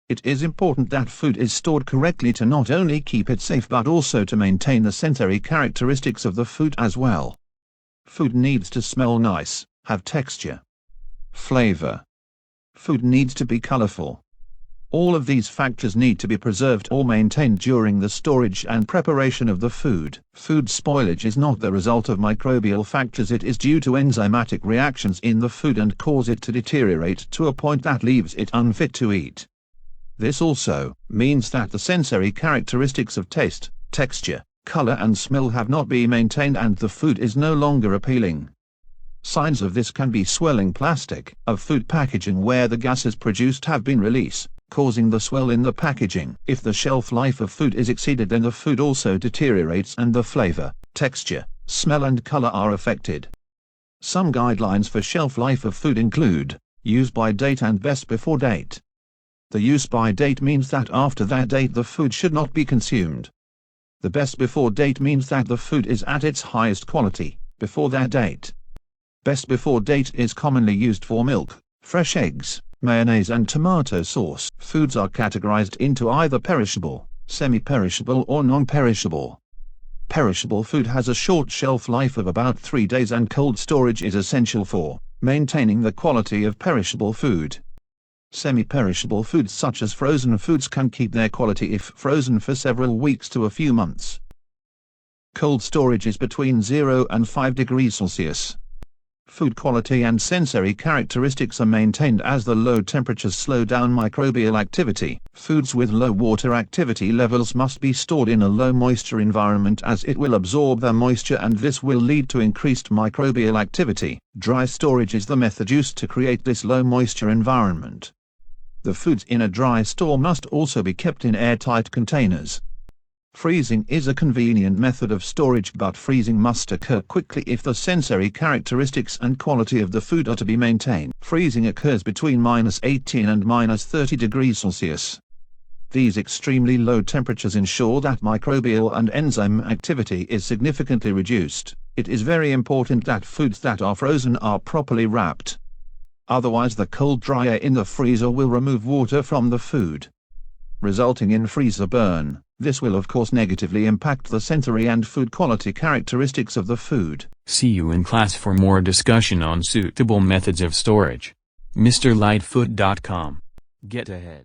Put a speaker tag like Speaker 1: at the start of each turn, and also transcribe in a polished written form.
Speaker 1: It is important that food is stored correctly to not only keep it safe but also to maintain the sensory characteristics of the food as well. Food needs to smell nice, have texture, flavor. Food needs to be colorful. All of these factors need to be preserved or maintained during the storage and preparation of the food. Food spoilage is not the result of microbial factors, it is due to enzymatic reactions in the food and cause it to deteriorate to a point that leaves it unfit to eat. This also means that the sensory characteristics of taste, texture, color and smell have not been maintained and the food is no longer appealing. Signs of this can be swelling plastic of food packaging where the gases produced have been released, causing the swell in the packaging. If the shelf life of food is exceeded, then the food also deteriorates and the flavor, texture, smell and color are affected. Some guidelines for shelf life of food include use by date and best before date. The use by date means that after that date the food should not be consumed. The best before date means that the food is at its highest quality before that date. Best before date is commonly used for milk, fresh eggs, mayonnaise and tomato sauce. Foods are categorized into either perishable, semi-perishable or non-perishable. Perishable food has a short shelf life of about 3 days and cold storage is essential for maintaining the quality of perishable food. Semi-perishable foods such as frozen foods can keep their quality if frozen for several weeks to a few months. Cold storage is between 0 and 5 degrees Celsius. Food quality and sensory characteristics are maintained as the low temperatures slow down microbial activity. Foods with low water activity levels must be stored in a low moisture environment as it will absorb the moisture and this will lead to increased microbial activity. Dry storage is the method used to create this low moisture environment. The foods in a dry store must also be kept in airtight containers. Freezing is a convenient method of storage, but freezing must occur quickly if the sensory characteristics and quality of the food are to be maintained. Freezing occurs between -18 and -30 degrees Celsius. These extremely low temperatures ensure that microbial and enzyme activity is significantly reduced. It is very important that foods that are frozen are properly wrapped. Otherwise the cold dry air in the freezer will remove water from the food, resulting in freezer burn. This will of course negatively impact the sensory and food quality characteristics of the food.
Speaker 2: See you in class for more discussion on suitable methods of storage. mrlightfoot.com. Get ahead.